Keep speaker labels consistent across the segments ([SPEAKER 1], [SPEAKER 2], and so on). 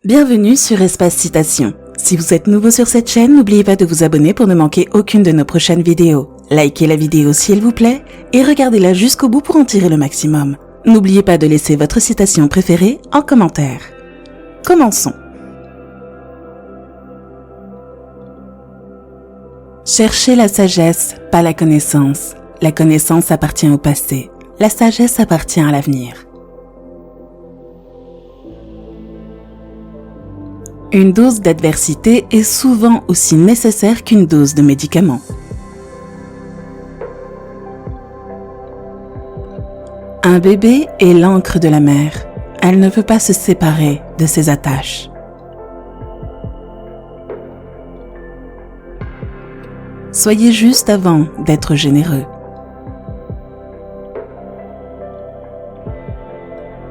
[SPEAKER 1] Bienvenue sur Espace Citation. Si vous êtes nouveau sur cette chaîne, n'oubliez pas de vous abonner pour ne manquer aucune de nos prochaines vidéos. Likez la vidéo si elle vous plaît et regardez-la jusqu'au bout pour en tirer le maximum. N'oubliez pas de laisser votre citation préférée en commentaire. Commençons. Cherchez la sagesse, pas la connaissance. La connaissance appartient au passé. La sagesse appartient à l'avenir. Une dose d'adversité est souvent aussi nécessaire qu'une dose de médicament. Un bébé est l'encre de la mère. Elle ne peut pas se séparer de ses attaches. Soyez juste avant d'être généreux.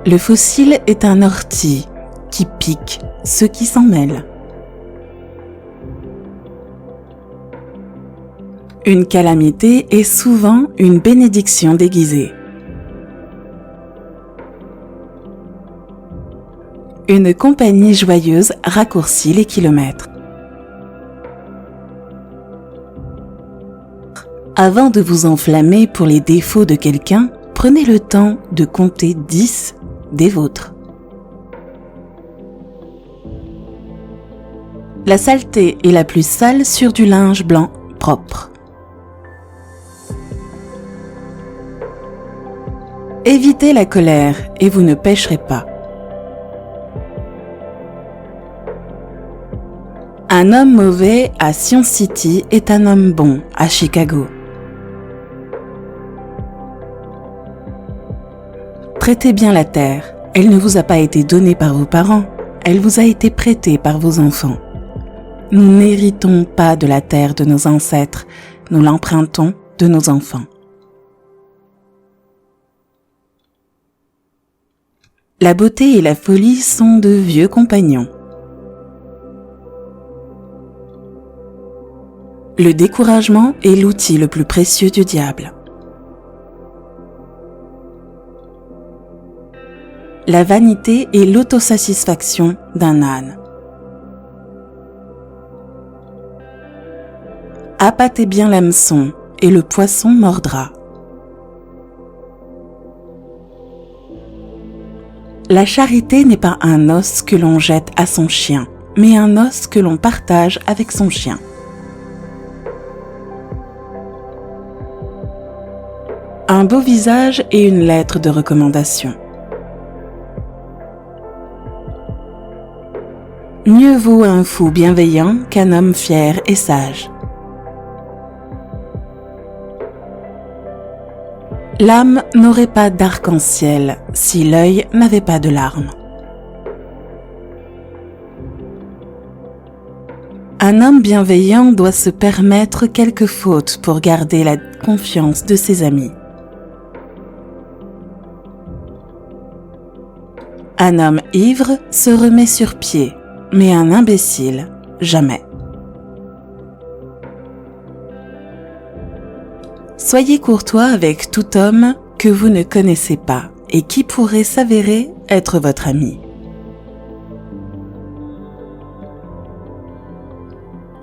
[SPEAKER 1] Le fossile est un ortie qui pique ceux qui s'en mêlent. Une calamité est souvent une bénédiction déguisée. Une compagnie joyeuse raccourcit les kilomètres. Avant de vous enflammer pour les défauts de quelqu'un, prenez le temps de compter 10 des vôtres. La saleté est la plus sale sur du linge blanc propre. Évitez la colère et vous ne pécherez pas. Un homme mauvais à Sion City est un homme bon à Chicago. Traitez bien la terre. Elle ne vous a pas été donnée par vos parents, elle vous a été prêtée par vos enfants. Nous n'héritons pas de la terre de nos ancêtres, nous l'empruntons de nos enfants. La beauté et la folie sont de vieux compagnons. Le découragement est l'outil le plus précieux du diable. La vanité est l'autosatisfaction d'un âne. Appâtez bien l'hameçon et le poisson mordra. La charité n'est pas un os que l'on jette à son chien, mais un os que l'on partage avec son chien. Un beau visage et une lettre de recommandation. Mieux vaut un fou bienveillant qu'un homme fier et sage. L'âme n'aurait pas d'arc-en-ciel si l'œil n'avait pas de larmes. Un homme bienveillant doit se permettre quelques fautes pour garder la confiance de ses amis. Un homme ivre se remet sur pied, mais un imbécile, jamais. Soyez courtois avec tout homme que vous ne connaissez pas et qui pourrait s'avérer être votre ami.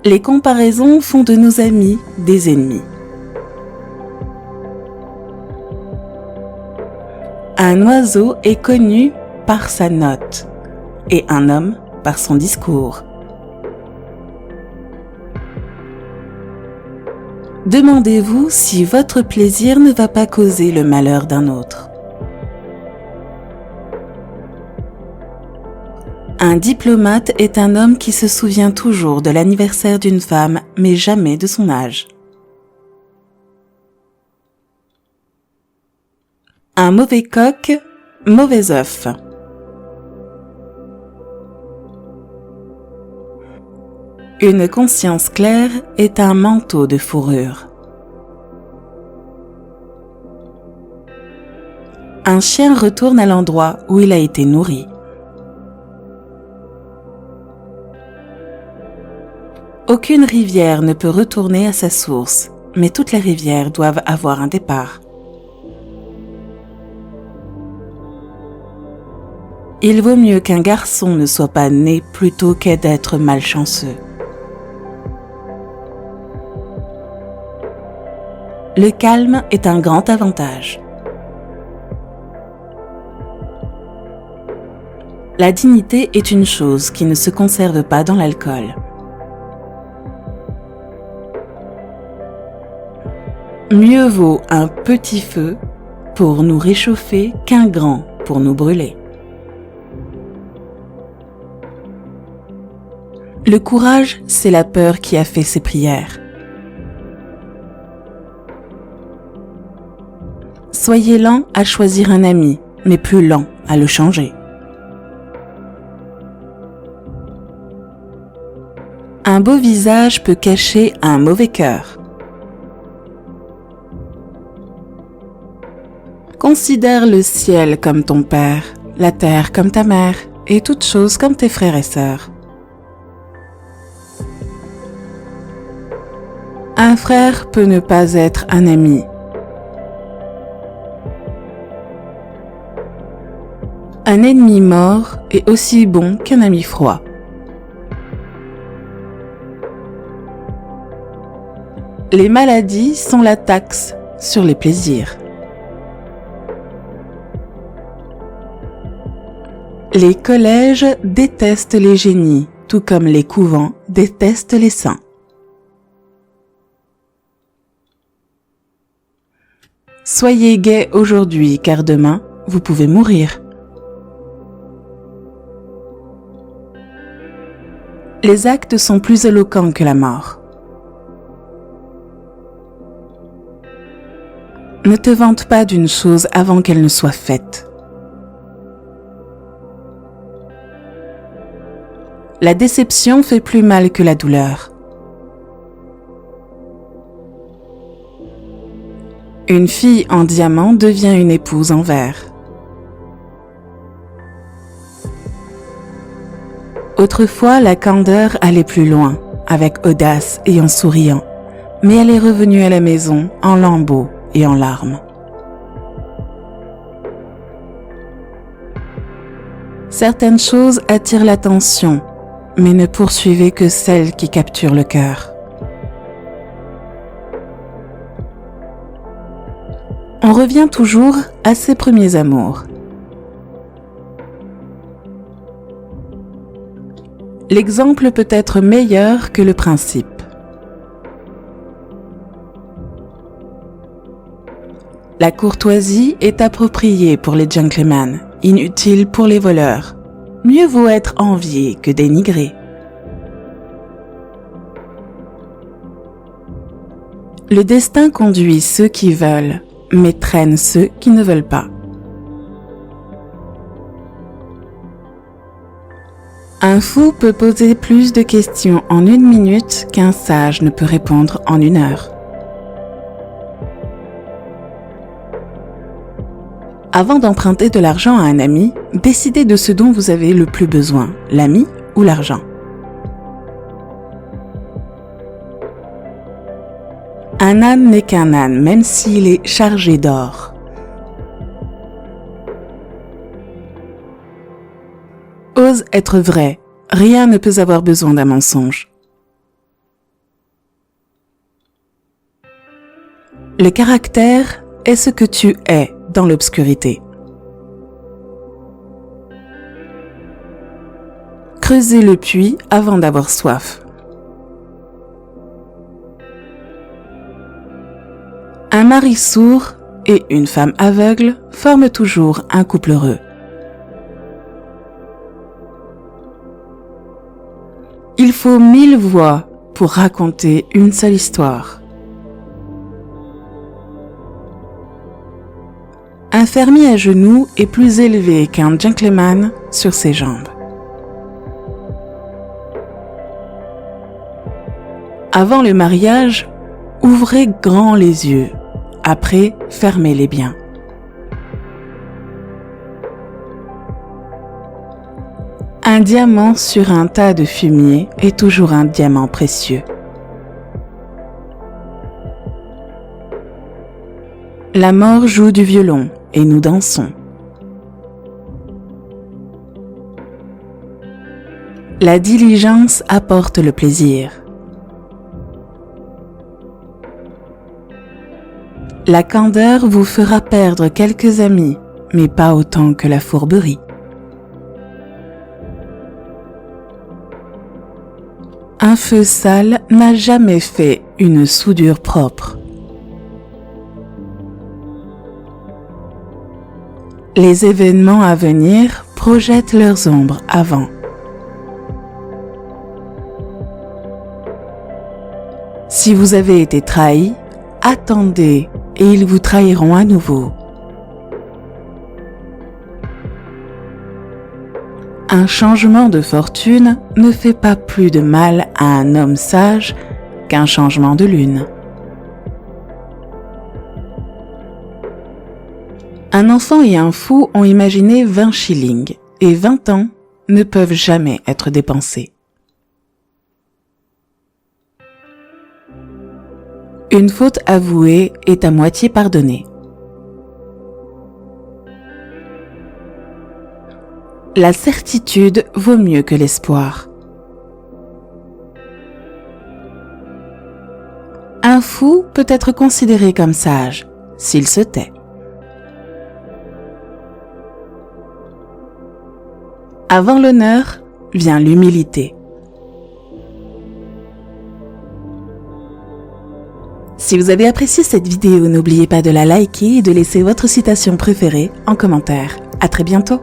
[SPEAKER 1] Les comparaisons font de nos amis des ennemis. Un oiseau est connu par sa note et un homme par son discours. Demandez-vous si votre plaisir ne va pas causer le malheur d'un autre. Un diplomate est un homme qui se souvient toujours de l'anniversaire d'une femme, mais jamais de son âge. Un mauvais coq, mauvais œuf. Une conscience claire est un manteau de fourrure. Un chien retourne à l'endroit où il a été nourri. Aucune rivière ne peut retourner à sa source, mais toutes les rivières doivent avoir un départ. Il vaut mieux qu'un garçon ne soit pas né plutôt qu'est d'être malchanceux. Le calme est un grand avantage. La dignité est une chose qui ne se conserve pas dans l'alcool. Mieux vaut un petit feu pour nous réchauffer qu'un grand pour nous brûler. Le courage, c'est la peur qui a fait ses prières. Soyez lent à choisir un ami, mais plus lent à le changer. Un beau visage peut cacher un mauvais cœur. Considère le ciel comme ton père, la terre comme ta mère, et toutes choses comme tes frères et sœurs. Un frère peut ne pas être un ami. Un ennemi mort est aussi bon qu'un ami froid. Les maladies sont la taxe sur les plaisirs. Les collèges détestent les génies, tout comme les couvents détestent les saints. Soyez gai aujourd'hui, car demain, vous pouvez mourir. Les actes sont plus éloquents que la mort. Ne te vante pas d'une chose avant qu'elle ne soit faite. La déception fait plus mal que la douleur. Une fille en diamant devient une épouse en verre. Autrefois, la candeur allait plus loin, avec audace et en souriant, mais elle est revenue à la maison en lambeaux et en larmes. Certaines choses attirent l'attention, mais ne poursuivez que celles qui capturent le cœur. On revient toujours à ses premiers amours. L'exemple peut être meilleur que le principe. La courtoisie est appropriée pour les gentlemen, inutile pour les voleurs. Mieux vaut être envié que dénigré. Le destin conduit ceux qui veulent, mais traîne ceux qui ne veulent pas. Un fou peut poser plus de questions en 1 minute qu'un sage ne peut répondre en 1 heure. Avant d'emprunter de l'argent à un ami, décidez de ce dont vous avez le plus besoin, l'ami ou l'argent. Un âne n'est qu'un âne, même s'il est chargé d'or. Ose être vrai, rien ne peut avoir besoin d'un mensonge. Le caractère est ce que tu es dans l'obscurité. Creusez le puits avant d'avoir soif. Un mari sourd et une femme aveugle forment toujours un couple heureux. Il faut 1000 voix pour raconter une seule histoire. Un fermier à genoux est plus élevé qu'un gentleman sur ses jambes. Avant le mariage, ouvrez grand les yeux. Après, fermez-les bien. Un diamant sur un tas de fumier est toujours un diamant précieux. La mort joue du violon et nous dansons. La diligence apporte le plaisir. La candeur vous fera perdre quelques amis, mais pas autant que la fourberie. Un feu sale n'a jamais fait une soudure propre. Les événements à venir projettent leurs ombres avant. Si vous avez été trahi, attendez et ils vous trahiront à nouveau. Un changement de fortune ne fait pas plus de mal à un homme sage qu'un changement de lune. Un enfant et un fou ont imaginé 20 shillings et 20 ans ne peuvent jamais être dépensés. Une faute avouée est à moitié pardonnée. La certitude vaut mieux que l'espoir. Un fou peut être considéré comme sage s'il se tait. Avant l'honneur vient l'humilité. Si vous avez apprécié cette vidéo, n'oubliez pas de la liker et de laisser votre citation préférée en commentaire. À très bientôt!